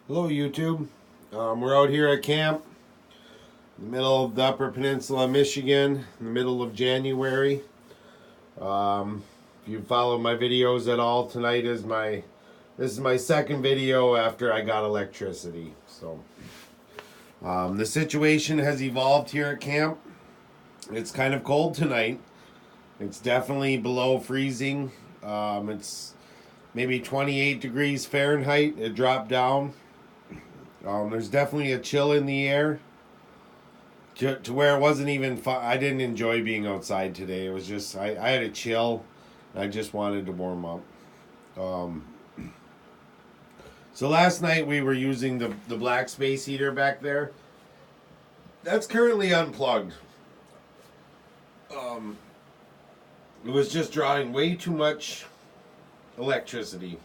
Hello YouTube. We're out here at camp in the middle of the Upper Peninsula of Michigan in the middle of January. If you follow my videos at all, tonight is this is my second video after I got electricity. So the situation has evolved here at camp. It's kind of cold tonight. It's definitely below freezing. It's maybe 28 degrees Fahrenheit. It dropped down. There's definitely a chill in the air to where it wasn't even fun. I didn't enjoy being outside today. It was just, I had a chill. I just wanted to warm up. Um, so last night we were using the black space heater back there. That's currently unplugged. Um, it was just drawing way too much electricity.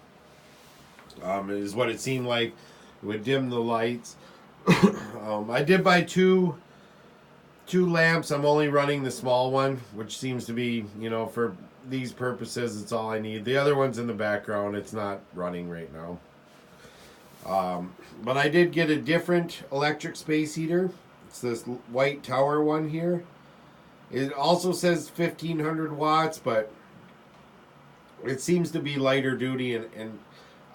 Is what it seemed like. It would dim the lights. I did buy two lamps. I'm only running the small one, which seems to be, for these purposes, it's all I need. The other one's in the background. It's not running right now. But I did get a different electric space heater. It's this white tower one here. It also says 1500 watts, but it seems to be lighter duty, and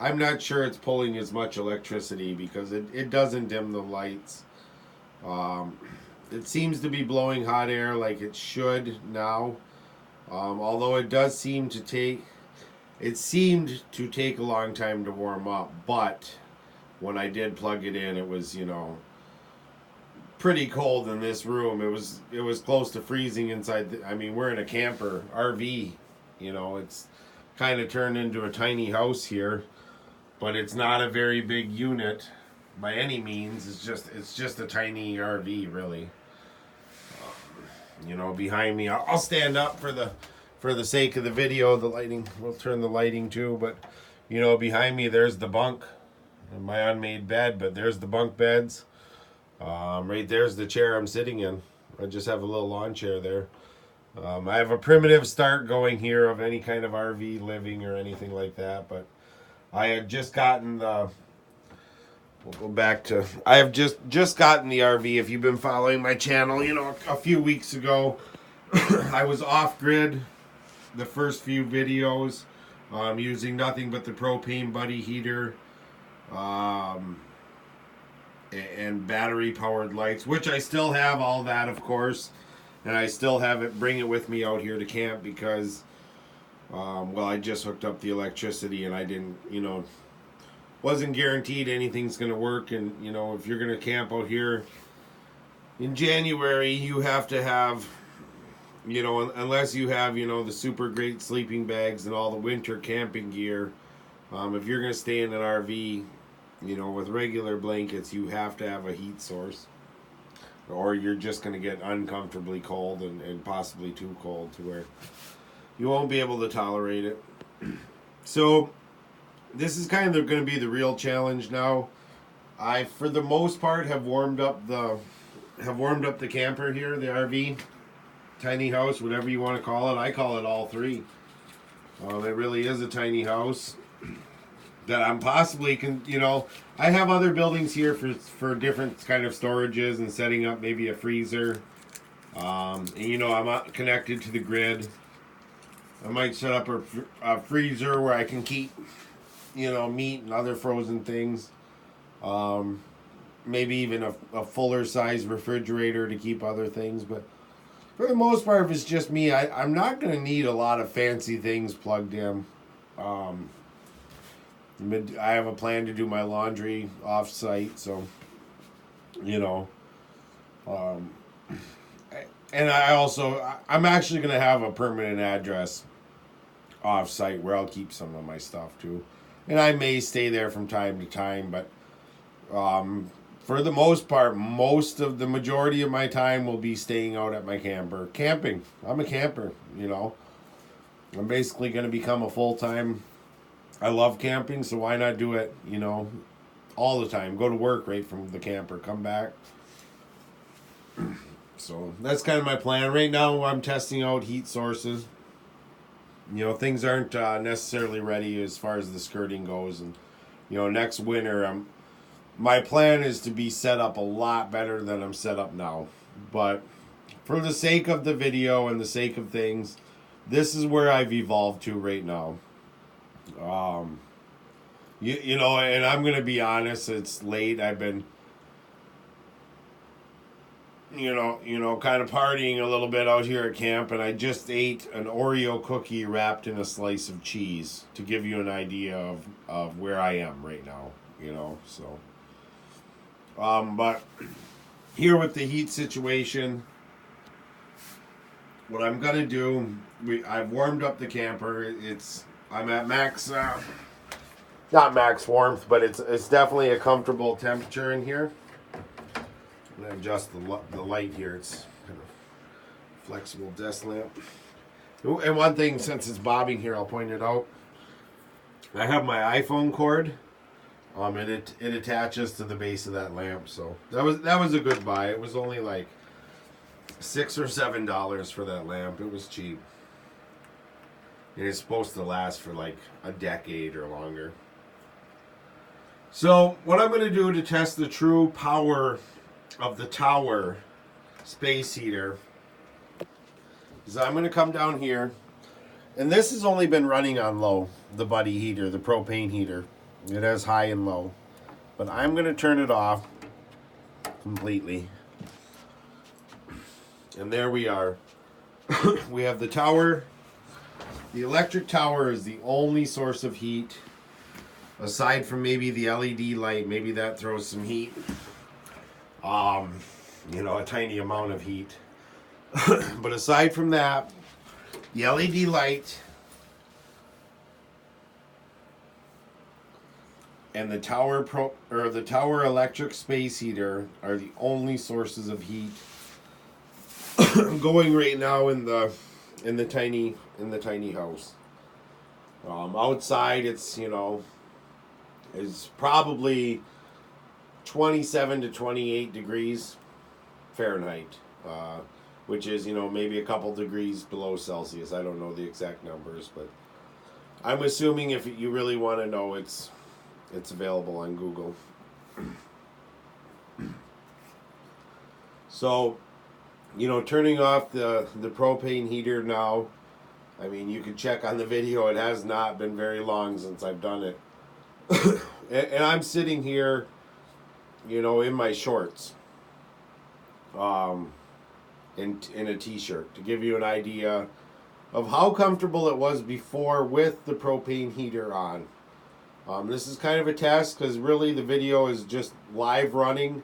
I'm not sure it's pulling as much electricity because it doesn't dim the lights. It seems to be blowing hot air like it should now. Although it does seem to take, it seemed to take a long time to warm up. But when I did plug it in, it was, pretty cold in this room. It was close to freezing inside. We're in a camper RV. It's kind of turned into a tiny house here, but it's not a very big unit by any means. It's just a tiny RV, really. Behind me, I'll stand up for the sake of the video. The lighting, we'll turn the lighting too, but behind me there's the bunk and my unmade bed, but there's the bunk beds. Right there's the chair I'm sitting in. I just have a little lawn chair there. I have a primitive start going here of any kind of RV living or anything like that, but I had just gotten the. We'll go back to. I have just gotten the RV. If you've been following my channel, a few weeks ago, I was off grid. The first few videos, using nothing but the propane buddy heater, and battery powered lights, which I still have all that, of course, and I still have it. Bring it with me out here to camp because. I just hooked up the electricity and I didn't, wasn't guaranteed anything's going to work. And, if you're going to camp out here in January, you have to have, unless you have, the super great sleeping bags and all the winter camping gear. If you're going to stay in an RV, with regular blankets, you have to have a heat source. Or you're just going to get uncomfortably cold and possibly too cold to where you won't be able to tolerate it. So this is kind of going to be the real challenge now. I, for the most part, have warmed up the camper here, the RV, tiny house, whatever you want to call it. I call it all three. It really is a tiny house that I'm possibly I have other buildings here for different kind of storages and setting up maybe a freezer. I'm connected to the grid. I might set up a freezer where I can keep, meat and other frozen things. Maybe even a fuller size refrigerator to keep other things. But for the most part, if it's just me, I'm not going to need a lot of fancy things plugged in. I have a plan to do my laundry off-site, so, and I'm actually going to have a permanent address off-site where I'll keep some of my stuff too, and I may stay there from time to time, but for the most part, the majority of my time will be staying out at my camper camping. I'm a camper. I'm basically going to become a full-time. I love camping, so why not do it all the time? Go to work right from the camper, come back. So that's kind of my plan right now. I'm testing out heat sources. Things aren't necessarily ready as far as the skirting goes, and next winter my plan is to be set up a lot better than I'm set up now. But for the sake of the video and the sake of things, this is where I've evolved to right now. You know, and I'm going to be honest, it's late. I've been, you know, kind of partying a little bit out here at camp, and I just ate an Oreo cookie wrapped in a slice of cheese to give you an idea of where I am right now, you know, so. But here with the heat situation, what I'm going to do, I've warmed up the camper. I'm at max, not max warmth, but it's definitely a comfortable temperature in here. I'm going to adjust the light here. It's kind of flexible desk lamp. And one thing, since it's bobbing here, I'll point it out. I have my iPhone cord. It attaches to the base of that lamp, so that was a good buy. It was only like $6 or $7 for that lamp. It was cheap. And it's supposed to last for like a decade or longer. So what I'm going to do to test the true power of the Tower space heater is I'm going to come down here, and this has only been running on low, the Buddy heater, the propane heater. It has high and low, but I'm going to turn it off completely. And there we are. We have the tower. The electric tower is the only source of heat, aside from maybe the LED light. Maybe that throws some heat. You know, a tiny amount of heat. But aside from that, the LED light and the tower electric space heater are the only sources of heat going right now in the tiny house. Outside, it's, you know, is probably 27 to 28 degrees Fahrenheit, which is, you know, maybe a couple degrees below Celsius. I don't know the exact numbers, but I'm assuming if you really want to know, it's available on Google. So, you know, turning off the propane heater now, I mean, you can check on the video. It has not been very long since I've done it. And I'm sitting here, you know, in my shorts, in a t-shirt, to give you an idea of how comfortable it was before with the propane heater on. This is kind of a test because really the video is just live running.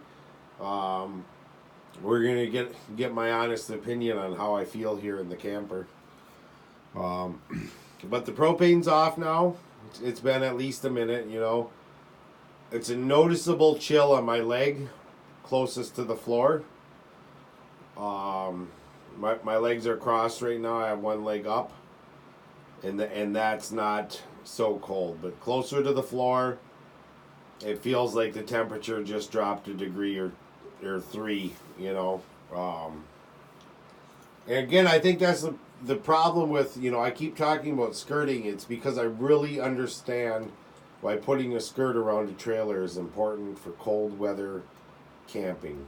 We're going to get my honest opinion on how I feel here in the camper. But the propane's off now. It's been at least a minute, you know. It's a noticeable chill on my leg closest to the floor. My legs are crossed right now. I have one leg up. And that's not so cold, but closer to the floor, it feels like the temperature just dropped a degree or 3, you know. And again, I think that's the problem with, you know, I keep talking about skirting. It's because I really understand why putting a skirt around a trailer is important for cold weather camping.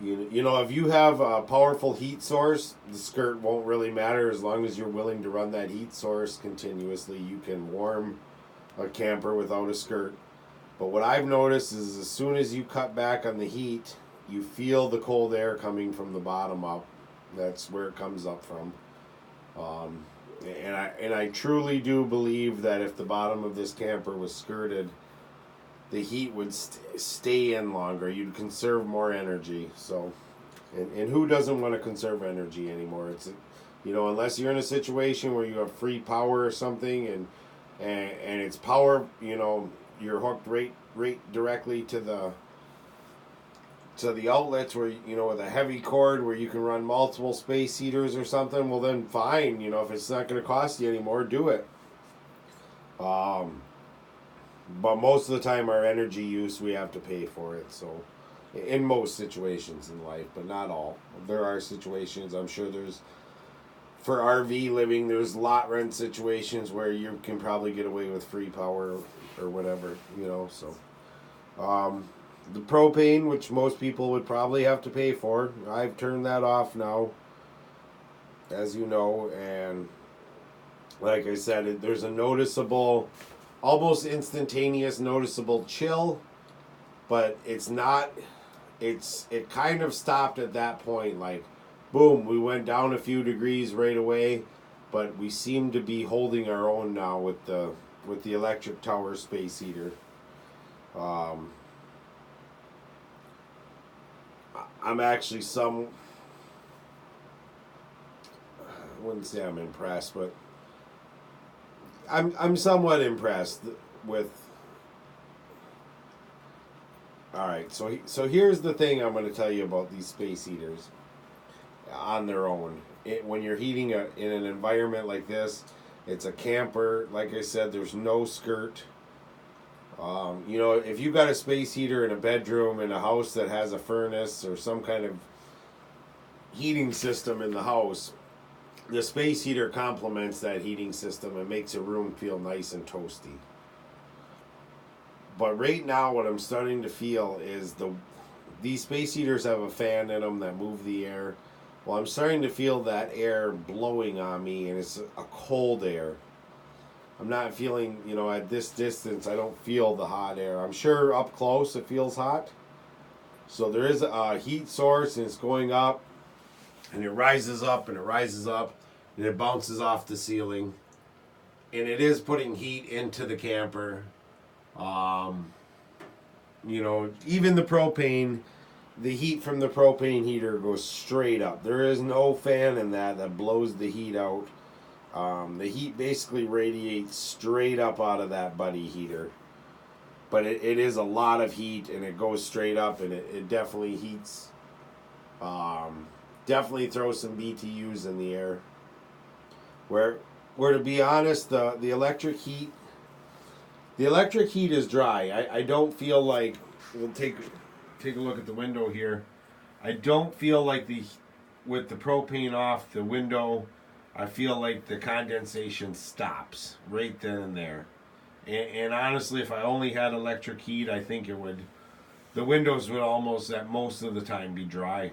You know, if you have a powerful heat source, the skirt won't really matter. As long as you're willing to run that heat source continuously, you can warm a camper without a skirt. But what I've noticed is as soon as you cut back on the heat, you feel the cold air coming from the bottom up. That's where it comes up from. And I truly do believe that if the bottom of this camper was skirted, the heat would stay in longer. You'd conserve more energy. So, and who doesn't want to conserve energy anymore? It's, you know, unless you're in a situation where you have free power or something, and it's power, you know, you're hooked right directly to the outlets where, you know, with a heavy cord where you can run multiple space heaters or something. Well, then fine. You know, if it's not going to cost you anymore, do it. But most of the time, our energy use, we have to pay for it. So, in most situations in life, but not all. There are situations, I'm sure there's for RV living, there's lot rent situations where you can probably get away with free power or whatever, you know. So the propane, which most people would probably have to pay for, I've turned that off now, as you know. And like I said, there's a noticeable, almost instantaneous noticeable chill, but it's not, it kind of stopped at that point. Like, boom, we went down a few degrees right away, but we seem to be holding our own now with the electric tower space heater. I'm actually I wouldn't say I'm impressed, but I'm somewhat impressed with. All right, so here's the thing I'm going to tell you about these space heaters on their own. When you're heating in an environment like this, it's a camper. Like I said, there's no skirt. You know, if you got a space heater in a bedroom in a house that has a furnace or some kind of heating system in the house, the space heater complements that heating system and makes a room feel nice and toasty. But right now, what I'm starting to feel is these space heaters have a fan in them that move the air. Well, I'm starting to feel that air blowing on me, and it's a cold air. I'm not feeling, you know, at this distance, I don't feel the hot air. I'm sure up close it feels hot. So there is a heat source, and it's going up, and it rises up, and it rises up, and it bounces off the ceiling. And it is putting heat into the camper. You know, even the propane, the heat from the propane heater goes straight up. There is no fan in that blows the heat out. The heat basically radiates straight up out of that buddy heater. But it is a lot of heat, and it goes straight up, and it definitely heats. Definitely throws some BTUs in the air. Where to be honest, the electric heat is dry. I don't feel like, we'll take a look at the window here. I don't feel like with the propane off the window, I feel like the condensation stops right then and there. And honestly, if I only had electric heat, I think the windows would almost at most of the time be dry,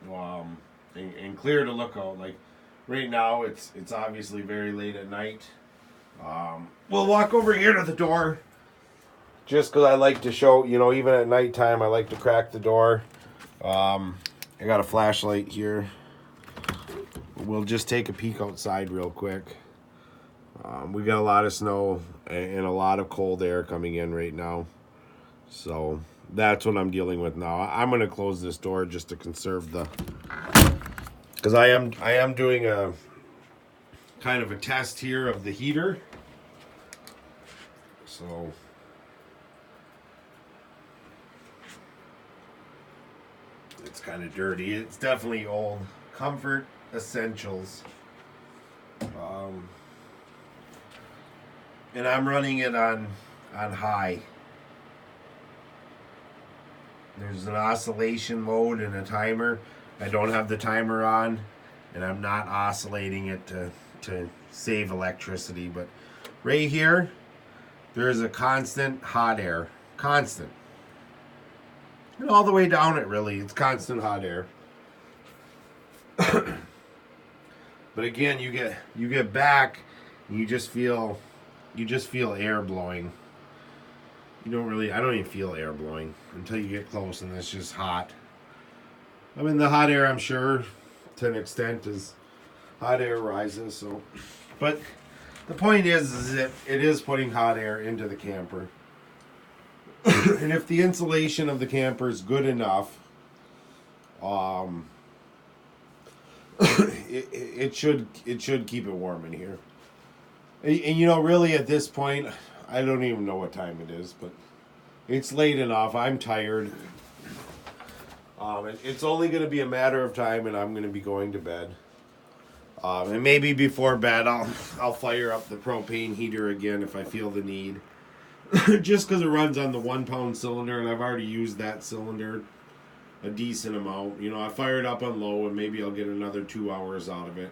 and clear to look out. Like right now, it's obviously very late at night. We'll walk over here to the door, just because I like to show, you know, even at nighttime, I like to crack the door. I got a flashlight here. We'll just take a peek outside real quick. We got a lot of snow and a lot of cold air coming in right now. So that's what I'm dealing with now. I'm going to close this door just to conserve because I am doing a kind of a test here of the heater. So it's kind of dirty. It's definitely old. Comfort Essentials. And I'm running it on high. There's an oscillation mode and a timer. I don't have the timer on, and I'm not oscillating it to save electricity. But right here, there's a constant hot air. Constant. And all the way down it, really. It's constant hot air. But again, you get back, and you just feel air blowing. I don't even feel air blowing until you get close, and it's just hot. I mean, the hot air, I'm sure, to an extent, as hot air rises. So, but the point is that it is putting hot air into the camper. And if the insulation of the camper is good enough, it should keep it warm in here. And you know, really at this point, I don't even know what time it is, but it's late enough. I'm tired. It's only going to be a matter of time, and I'm going to be going to bed. And maybe before bed, I'll fire up the propane heater again if I feel the need. Just because it runs on the 1 pound cylinder, and I've already used that cylinder a decent amount. You know, I fire it up on low, and maybe I'll get another 2 hours out of it.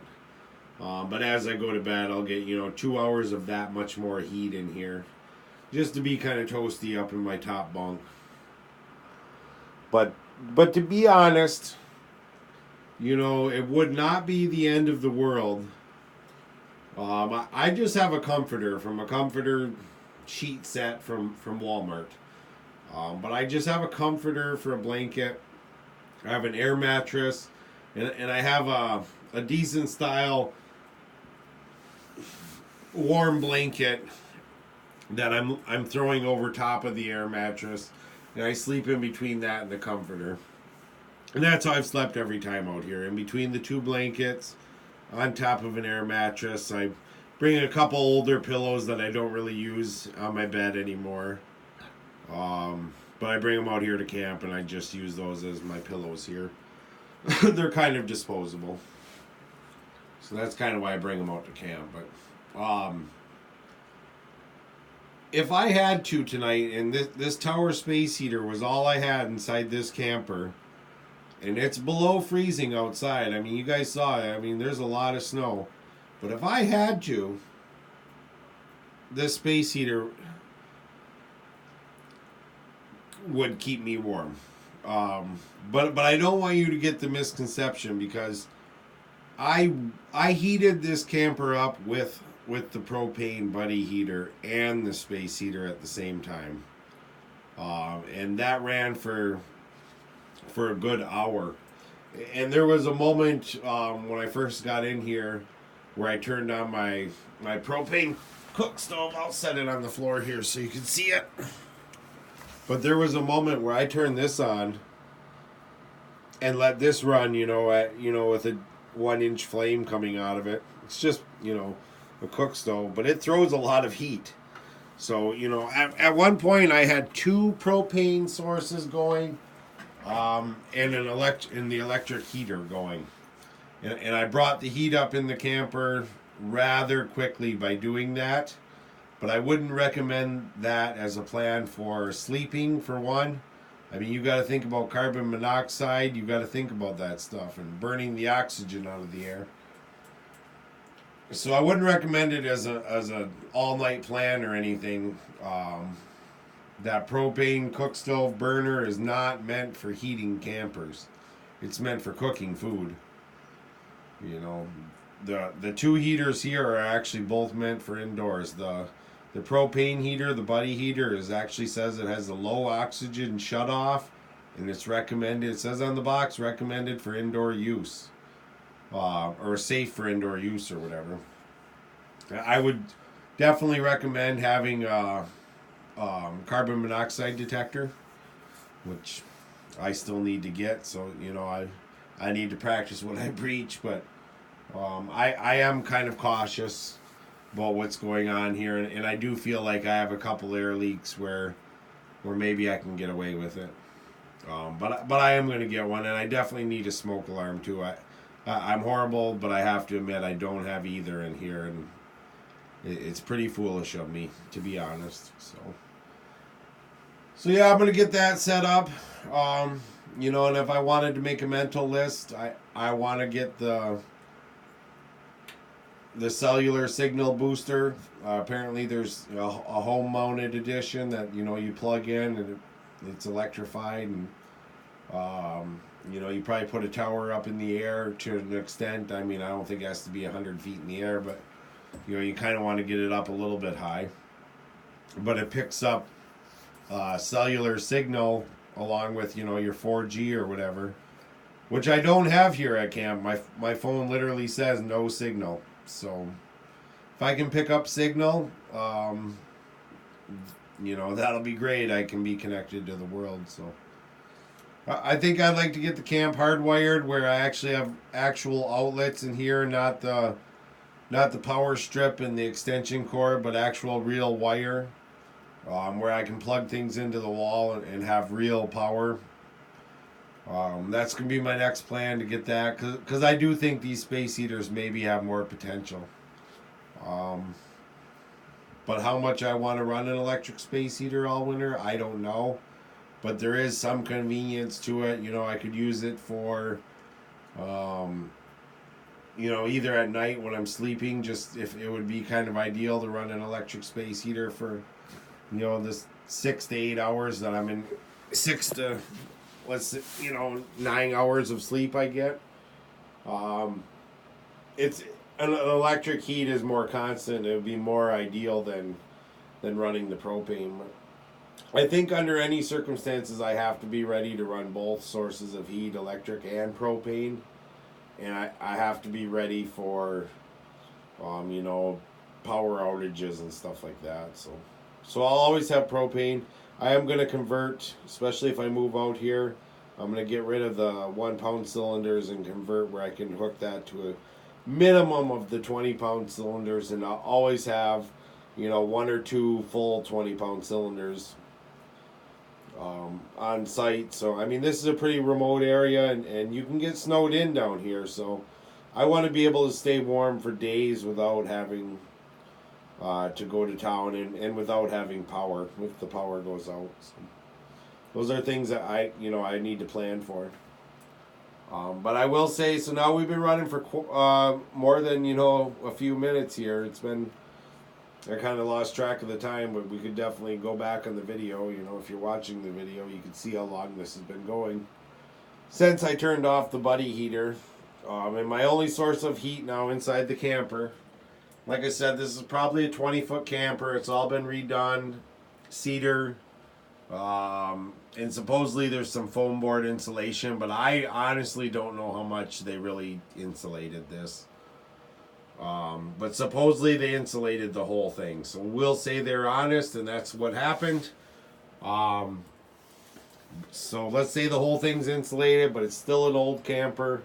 But as I go to bed, I'll get 2 hours of that much more heat in here, just to be kind of toasty up in my top bunk. But to be honest, it would not be the end of the world. I just have a comforter from a comforter sheet set from Walmart. But I just have a comforter for a blanket. I have an air mattress, and I have a decent style warm blanket that I'm throwing over top of the air mattress, and I sleep in between that and the comforter. And that's how I've slept every time out here, in between the two blankets, on top of an air mattress. I bring a couple older pillows that I don't really use on my bed anymore. But I bring them out here to camp, and I just use those as my pillows here. They're kind of disposable. So that's kind of why I bring them out to camp. But if I had to tonight, and this tower space heater was all I had inside this camper, and it's below freezing outside. I mean, you guys saw it. I mean, there's a lot of snow. But if I had to, this space heater would keep me warm. But I don't want you to get the misconception, because I heated this camper up with the propane buddy heater and the space heater at the same time. And that ran for a good hour. And there was a moment when I first got in here where I turned on my propane cook stove. I'll set it on the floor here so you can see it. But there was a moment where I turned this on and let this run, with a 1-inch flame coming out of it. It's just, a cook stove, but it throws a lot of heat. So, at one point I had 2 propane sources going, and the electric heater going. And I brought the heat up in the camper rather quickly by doing that. But I wouldn't recommend that as a plan for sleeping, for one. I mean, you got to think about carbon monoxide. You got to think about that stuff and burning the oxygen out of the air. So I wouldn't recommend it as a all-night plan or anything. That propane cook stove burner is not meant for heating campers. It's meant for cooking food. The 2 heaters here are actually both meant for indoors. The propane heater, the buddy heater, actually says it has a low oxygen shutoff, and it's recommended. It says on the box, recommended for indoor use, or safe for indoor use, or whatever. I would definitely recommend having a carbon monoxide detector, which I still need to get. So I need to practice what I preach, but I am kind of cautious about what's going on here, and I do feel like I have a couple air leaks where maybe I can get away with it. But I am going to get one, and I definitely need a smoke alarm too. I'm horrible, but I have to admit I don't have either in here, and it's pretty foolish of me, to be honest. So yeah, I'm going to get that set up. And if I wanted to make a mental list, I want to get the cellular signal booster. Apparently there's a home mounted edition that you plug in, and it's electrified, and you probably put a tower up in the air to an extent. I mean, I don't think it has to be 100 feet in the air, but you kind of want to get it up a little bit high. But it picks up cellular signal along with your 4G or whatever, which I don't have here at camp. My phone literally says no signal. So if I can pick up signal, that'll be great. I can be connected to the world. So I think I'd like to get the camp hardwired, where I actually have actual outlets in here, not the power strip and the extension cord, but actual real wire, where I can plug things into the wall and have real power. That's going to be my next plan, to get that, because I do think these space heaters maybe have more potential. But how much I want to run an electric space heater all winter, I don't know. But there is some convenience to it. I could use it for, either at night when I'm sleeping, just if it would be kind of ideal to run an electric space heater for, this 6 to 8 hours that I'm in, 6 to, 9 hours of sleep I get. It's an electric heat is more constant. It would be more ideal than running the propane. I think under any circumstances I have to be ready to run both sources of heat, electric and propane. And I have to be ready for, power outages and stuff like that. So I'll always have propane. I am going to convert, especially if I move out here. I'm going to get rid of the 1 pound cylinders and convert where I can hook that to a minimum of the 20 pound cylinders. And I'll always have, 1 or 2 full 20 pound cylinders on site. So, this is a pretty remote area, and you can get snowed in down here. So I want to be able to stay warm for days without having to go to town and without having power if the power goes out. So those are things that I need to plan for. But I will say, so now we've been running for more than, a few minutes here. It's been, I kind of lost track of the time, but we could definitely go back on the video. If you're watching the video, you can see how long this has been going since I turned off the buddy heater. And my only source of heat now inside the camper. Like I said, this is probably a 20-foot camper. It's all been redone, cedar, and supposedly there's some foam board insulation, but I honestly don't know how much they really insulated this. But supposedly they insulated the whole thing. So we'll say they're honest, and that's what happened. So let's say the whole thing's insulated, but it's still an old camper.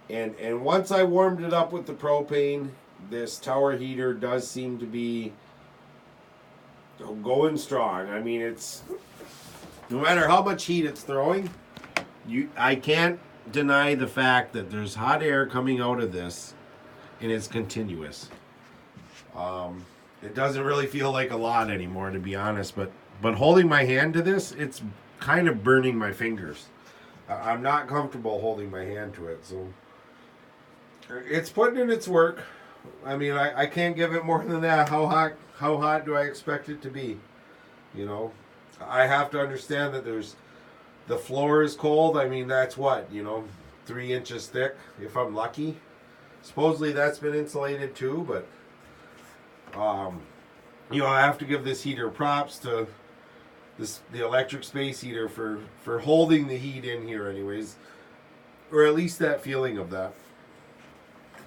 And once I warmed it up with the propane, this tower heater does seem to be going strong. It's no matter how much heat it's throwing, I can't deny the fact that there's hot air coming out of this, and it's continuous. It doesn't really feel like a lot anymore, to be honest, but holding my hand to this, it's kind of burning my fingers. I'm not comfortable holding my hand to it, so it's putting in its work. I can't give it more than that. How hot do I expect it to be? I have to understand that the floor is cold. That's what, 3 inches thick, if I'm lucky. Supposedly that's been insulated too, but I have to give this heater props to the electric space heater for holding the heat in here anyways, or at least that feeling of that.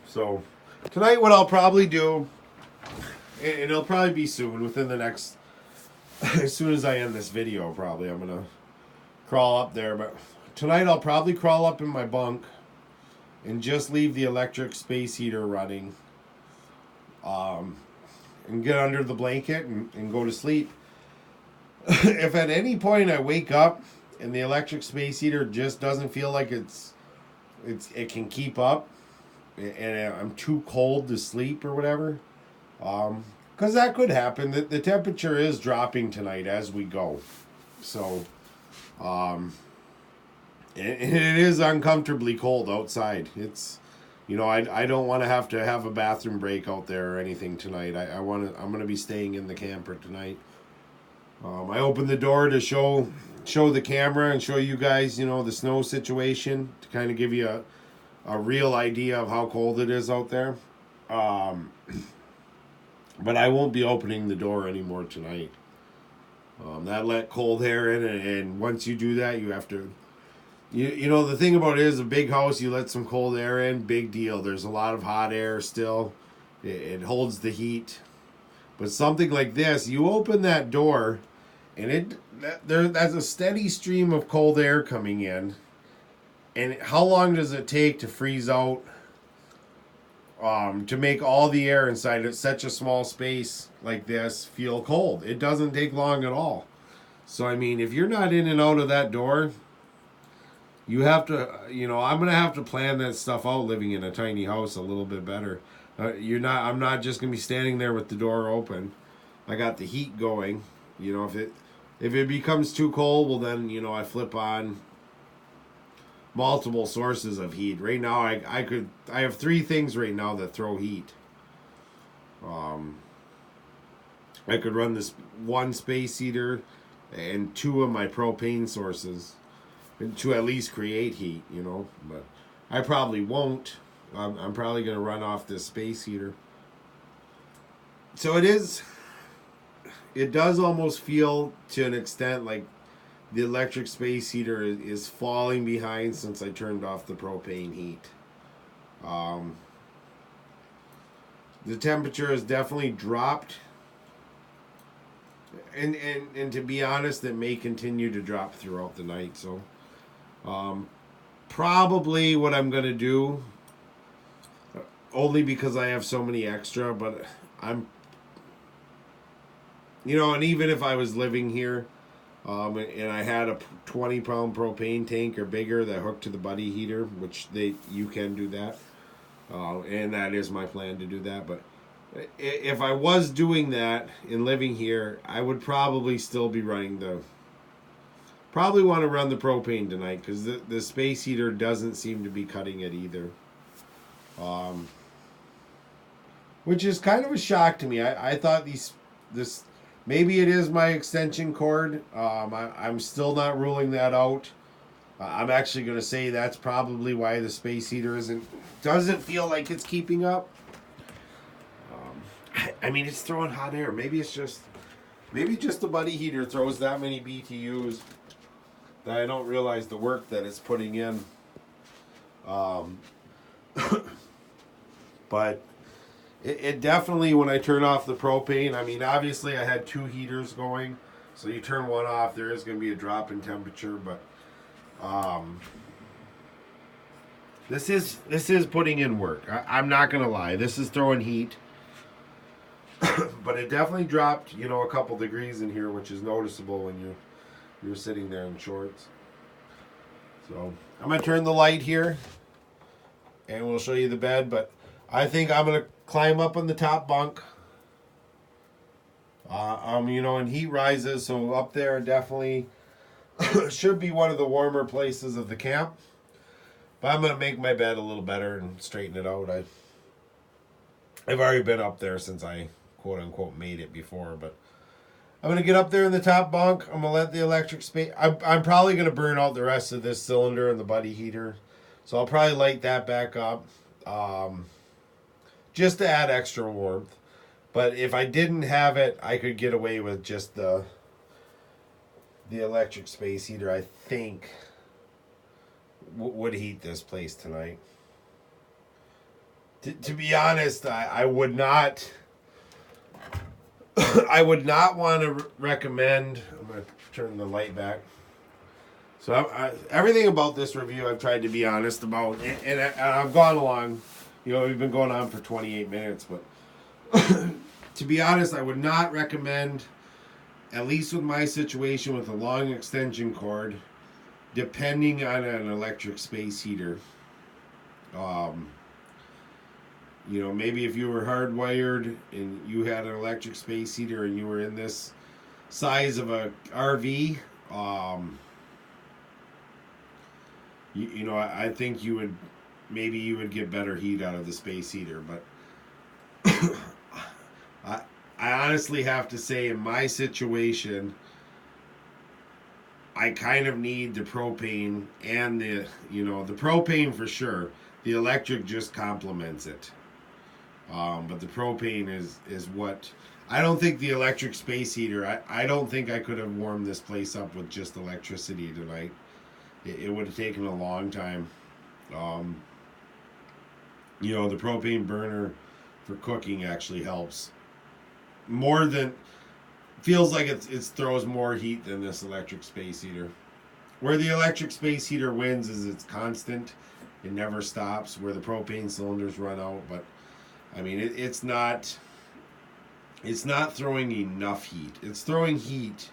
So tonight what I'll probably do, and it'll probably be soon, within the next, as soon as I end this video, probably I'm gonna crawl up there, but tonight I'll probably crawl up in my bunk and just leave the electric space heater running, and get under the blanket and go to sleep. If at any point I wake up and the electric space heater just doesn't feel like it can keep up, and I'm too cold to sleep or whatever, because that could happen. The temperature is dropping tonight as we go, so it is uncomfortably cold outside. It's, I don't want to have a bathroom break out there or anything tonight. I'm going to be staying in the camper tonight. I opened the door to show the camera and show you guys, the snow situation, to kind of give you a real idea of how cold it is out there. But I won't be opening the door anymore tonight. That let cold air in, and once you do that, you have to, the thing about it is, a big house, you let some cold air in, big deal. There's a lot of hot air still. It holds the heat. But something like this, you open that door, and there's a steady stream of cold air coming in. And how long does it take to freeze out, to make all the air inside of such a small space like this feel cold? It doesn't take long at all. So, if you're not in and out of that door, you have to, I'm going to have to plan that stuff out living in a tiny house a little bit better. I'm not just going to be standing there with the door open. I got the heat going. If it becomes too cold, well then, I flip on multiple sources of heat. Right now, I have 3 things right now that throw heat. I could run this 1 space heater and 2 of my propane sources to at least create heat, but I probably won't. I'm probably going to run off this space heater. So it does almost feel to an extent like the electric space heater is falling behind since I turned off the propane heat. The temperature has definitely dropped. And to be honest, it may continue to drop throughout the night. So probably what I'm going to do, only because I have so many extra, but and even if I was living here, and I had a 20-pound propane tank or bigger that hooked to the buddy heater, which you can do that, and that is my plan to do that. But if I was doing that and living here, I would probably still be running probably want to run the propane tonight, because the space heater doesn't seem to be cutting it either. Which is kind of a shock to me. I thought this maybe it is my extension cord. I'm still not ruling that out. I'm actually going to say that's probably why the space heater doesn't feel like it's keeping up. I mean, it's throwing hot air. Maybe just the buddy heater throws that many BTUs that I don't realize the work that it's putting in. But it definitely, when I turn off the propane, I mean, obviously I had 2 heaters going, so you turn one off, there is going to be a drop in temperature, but this is putting in work. I'm not going to lie. This is throwing heat. But it definitely dropped, a couple degrees in here, which is noticeable when you're sitting there in shorts. So I'm going to turn the light here, and we'll show you the bed, but I think I'm going to climb up on the top bunk. And heat rises, so up there definitely should be one of the warmer places of the camp. But I'm going to make my bed a little better and straighten it out. I've already been up there since I quote-unquote made it before, but I'm going to get up there in the top bunk. I'm going to let the electric space... I'm probably going to burn out the rest of this cylinder and the buddy heater, so I'll probably light that back up just to add extra warmth. But if I didn't have it, I could get away with just the electric space heater. I think would heat this place tonight. To be honest, I would not... I would not want to recommend... I'm going to turn the light back. So everything about this review I've tried to be honest about. And I've gone along. We've been going on for 28 minutes. But to be honest, I would not recommend, at least with my situation with a long extension cord, depending on an electric space heater. Maybe if you were hardwired and you had an electric space heater and you were in this size of a RV, I think you would get better heat out of the space heater. But I honestly have to say, in my situation, I kind of need the propane and the propane for sure. The electric just complements it. But the propane is what... I don't think the electric space heater... I don't think I could have warmed this place up with just electricity tonight. It would have taken a long time. The propane burner for cooking actually helps. More than... Feels like it throws more heat than this electric space heater. Where the electric space heater wins is it's constant. It never stops. Where the propane cylinders run out, but... I mean, it's not throwing enough heat. It's throwing heat,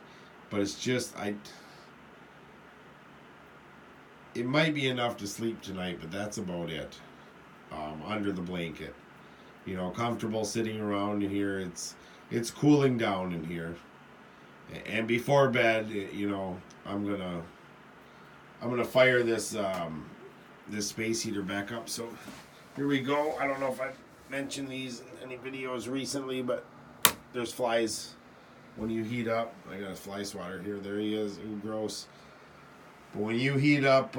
but it's just, it might be enough to sleep tonight, but that's about it. Under the blanket. Comfortable sitting around in here. It's cooling down in here. And before bed, I'm going to I'm gonna fire this this space heater back up. So here we go. I don't know if I've mentioned these in any videos recently, but there's flies when you heat up. I got a fly swatter here. There he is. Ooh, gross. But when you heat up,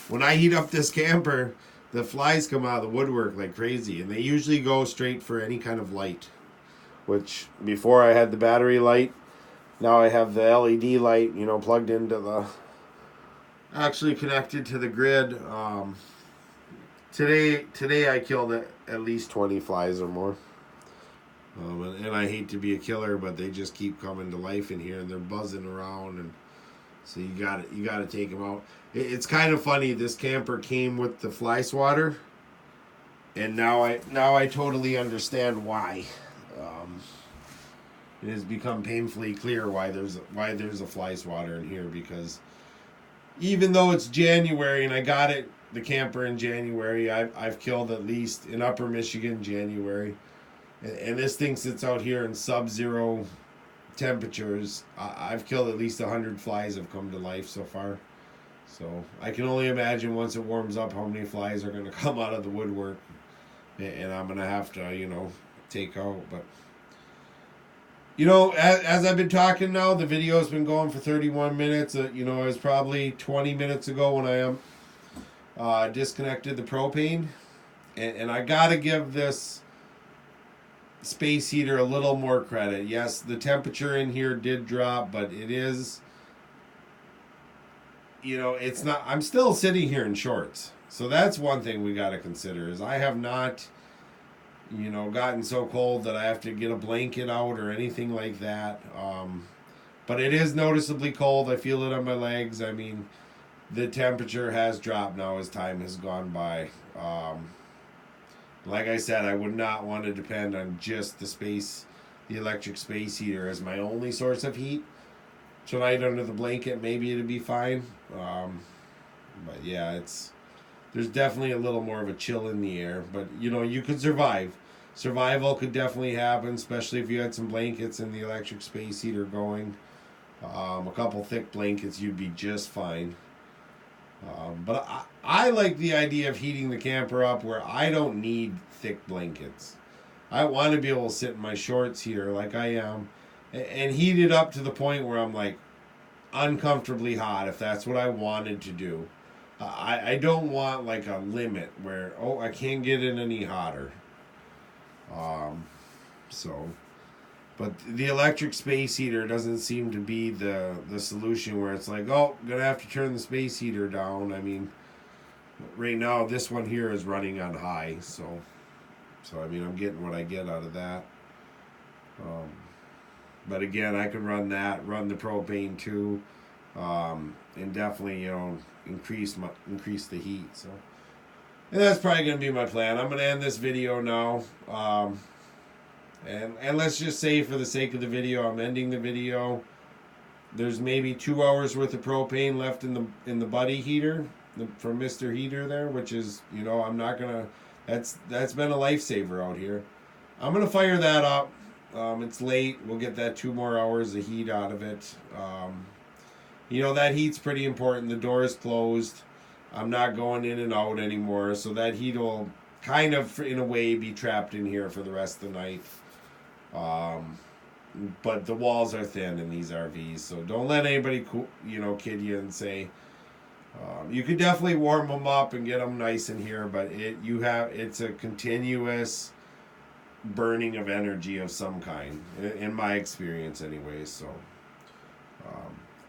when I heat up this camper, the flies come out of the woodwork like crazy, and they usually go straight for any kind of light. Which before I had the battery light, now I have the LED light, you know, plugged into the, actually connected to the grid. Today I killed at least 20 flies or more. And I hate to be a killer, but they just keep coming to life in here, and they're buzzing around, and so you got to take them out. It's kind of funny. This camper came with the fly swatter, and now I totally understand why. It has become painfully clear why there's a fly swatter in here, because even though it's January and I got the camper in January, I've killed at least in Upper Michigan January, and this thing sits out here in sub-zero temperatures. I've killed at least 100 flies have come to life so far. So I can only imagine once it warms up how many flies are going to come out of the woodwork, and I'm going to have to, you know, take out. But you know, as I've been talking now, the video's been going for 31 minutes. You know, it was probably 20 minutes ago when I disconnected the propane. And I got to give this space heater a little more credit. Yes, the temperature in here did drop, but it is, you know, it's not, I'm still sitting here in shorts. So that's one thing we got to consider, is I have not, you know, gotten so cold that I have to get a blanket out or anything like that. But it is noticeably cold. I feel it on my legs. I mean, the temperature has dropped now as time has gone by. Like I said, I would not want to depend on just the electric space heater as my only source of heat. Tonight under the blanket, maybe it'd be fine. But yeah, there's definitely a little more of a chill in the air. But, you know, you could survive. Survival could definitely happen, especially if you had some blankets and the electric space heater going. A couple thick blankets, you'd be just fine. But I like the idea of heating the camper up where I don't need thick blankets. I want to be able to sit in my shorts here like I am and heat it up to the point where I'm like uncomfortably hot, if that's what I wanted to do. I don't want like a limit where, oh, I can't get it any hotter. But the electric space heater doesn't seem to be the solution where it's like, oh, I'm gonna have to turn the space heater down. I mean, right now this one here is running on high, so I mean, I'm getting what I get out of that. But again, I could run the propane too, and definitely, you know, increase the heat. So, and that's probably gonna be my plan. I'm gonna end this video now. And let's just say, for the sake of the video, I'm ending the video. There's maybe 2 hours worth of propane left in the buddy heater from Mr. Heater there, which is, you know, I'm not gonna. That's been a lifesaver out here. I'm gonna fire that up. It's late. We'll get that 2 more hours of heat out of it. You know, that heat's pretty important. The door is closed. I'm not going in and out anymore, so that heat will kind of, in a way, be trapped in here for the rest of the night. But the walls are thin in these RVs, so don't let anybody, you know, kid you and say, you could definitely warm them up and get them nice in here, but it's a continuous burning of energy of some kind, in my experience anyway. So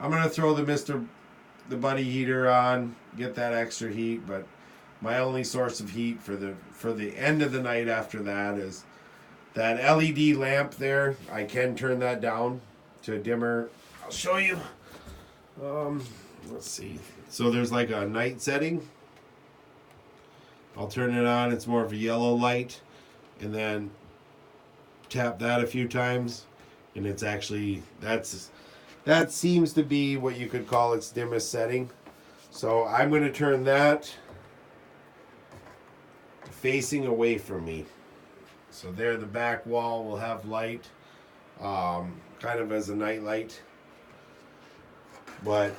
I'm gonna throw the buddy heater on, get that extra heat, but my only source of heat for the end of the night after that is that LED lamp there. I can turn that down to a dimmer. I'll show you. Let's see. So there's like a night setting. I'll turn it on. It's more of a yellow light, and then tap that a few times, and it's actually that seems to be what you could call its dimmest setting. So I'm going to turn that facing away from me. So there, the back wall will have light, kind of as a night light. But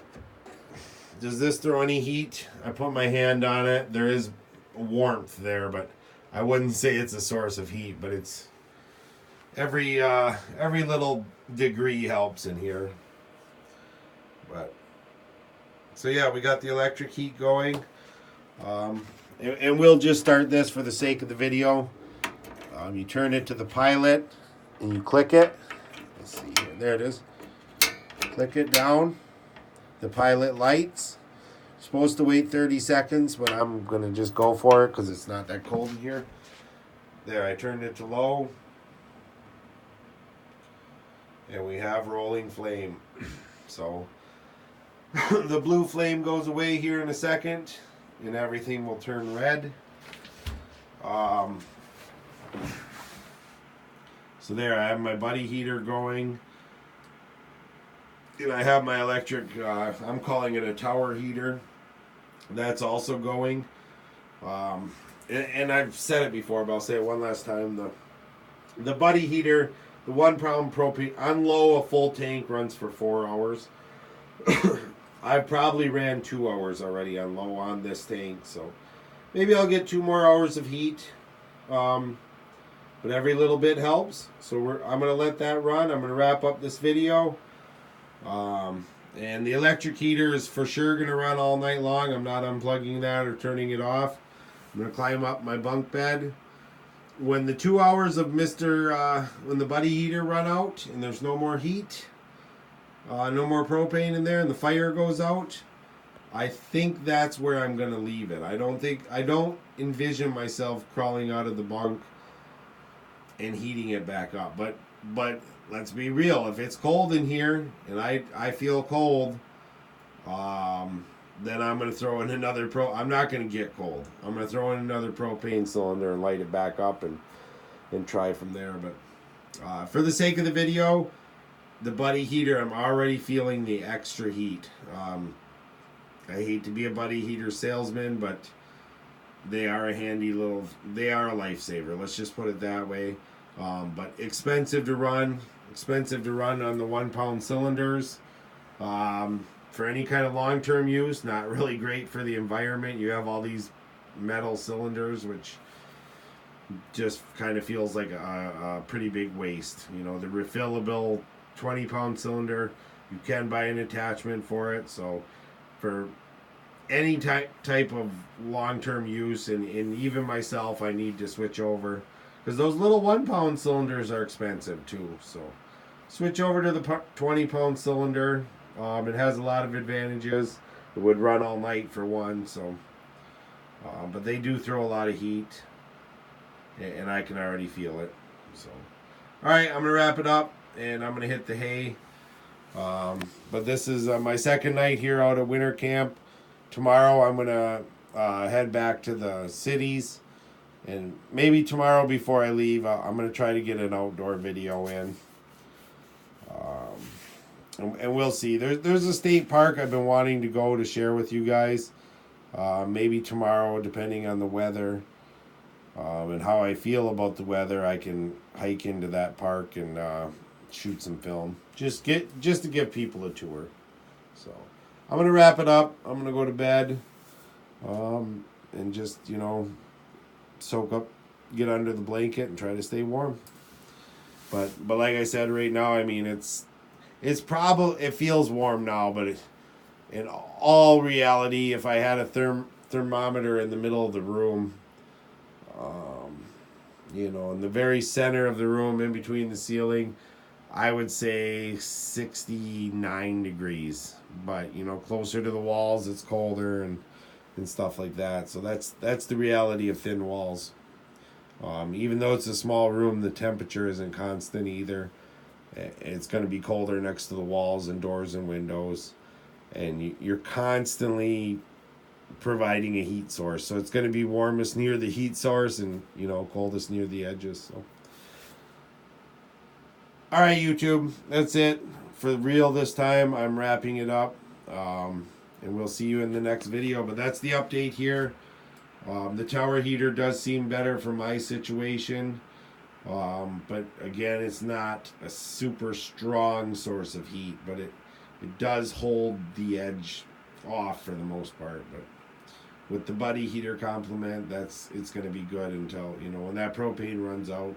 Does this throw any heat? I put my hand on it. There is warmth there, but I wouldn't say it's a source of heat, but it's every little degree helps in here. But so yeah, we got the electric heat going. And we'll just start this for the sake of the video. You turn it to the pilot and you click it. Let's see here. There it is. Click it down. The pilot lights. Supposed to wait 30 seconds, but I'm going to just go for it because it's not that cold in here. There, I turned it to low. And we have rolling flame. So the blue flame goes away here in a second and everything will turn red. So there, I have my buddy heater going. And I have my electric, I'm calling it a tower heater. That's also going. And I've said it before, but I'll say it one last time. The buddy heater, the 1 pound propane, on low, a full tank runs for 4 hours. I've probably ran 2 hours already on low on this tank, so maybe I'll get 2 more hours of heat. But every little bit helps. So I'm going to let that run. I'm going to wrap up this video. And the electric heater is for sure going to run all night long. I'm not unplugging that or turning it off. I'm going to climb up my bunk bed. When the 2 hours of when the buddy heater run out and there's no more heat, no more propane in there, and the fire goes out, I think that's where I'm going to leave it. I don't envision myself crawling out of the bunk and heating it back up. But let's be real. If it's cold in here and I feel cold, then I'm going to throw in another I'm not going to get cold. I'm going to throw in another propane cylinder and light it back up and try from there. But for the sake of the video, the buddy heater, I'm already feeling the extra heat. I hate to be a buddy heater salesman, but they are a lifesaver. Let's just put it that way. But expensive to run on the 1 pound cylinders. For any kind of long-term use, not really great for the environment. You have all these metal cylinders, which just kind of feels like a pretty big waste. You know, the refillable 20 pound cylinder, you can buy an attachment for it. So for any type of long-term use, and even myself, I need to switch over, because those little 1 pound cylinders are expensive too. So switch over to the 20 pound cylinder. It has a lot of advantages. It would run all night for one. So but they do throw a lot of heat, and I can already feel it. So all right, I'm gonna wrap it up and I'm gonna hit the hay. But this is my second night here out at winter camp. Tomorrow I'm gonna head back to the cities, and maybe tomorrow before I leave, I'm gonna try to get an outdoor video in. And we'll see. There's a state park I've been wanting to go to share with you guys. Maybe tomorrow, depending on the weather and how I feel about the weather, I can hike into that park and shoot some film. Just to give people a tour. So I'm gonna wrap it up. I'm gonna go to bed, and just soak up, get under the blanket, and try to stay warm. But like I said, right now, I mean it feels warm now, but in all reality, if I had a thermometer in the middle of the room, in the very center of the room, in between the ceiling, I would say 69 degrees. But closer to the walls, it's colder and stuff like that. So that's the reality of thin walls. Even though it's a small room, the temperature isn't constant either. It's going to be colder next to the walls and doors and windows, and you're constantly providing a heat source. So it's going to be warmest near the heat source and coldest near the edges. So all right, YouTube, that's it for real this time. I'm wrapping it up, and we'll see you in the next video. But that's the update here. The tower heater does seem better for my situation. But again, it's not a super strong source of heat, but it does hold the edge off for the most part. But with the Buddy heater complement, it's going to be good until, you know, when that propane runs out.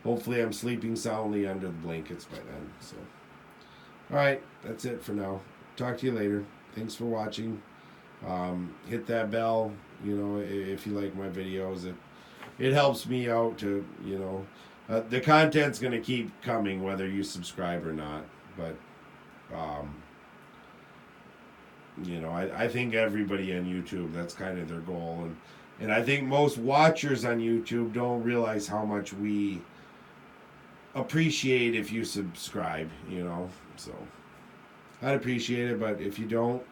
Hopefully I'm sleeping soundly under the blankets by then. So, all right, that's it for now. Talk to you later. Thanks for watching. Hit that bell, you know, if you like my videos. It helps me out to, you know, the content's going to keep coming whether you subscribe or not. But, you know, I think everybody on YouTube, that's kind of their goal. And I think most watchers on YouTube don't realize how much we appreciate if you subscribe, you know. So I'd appreciate it, but if you don't,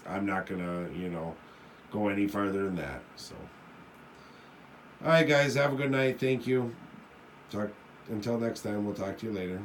I'm not gonna, you know, go any farther than that. So, all right, guys, have a good night. Thank you. Until next time, we'll talk to you later.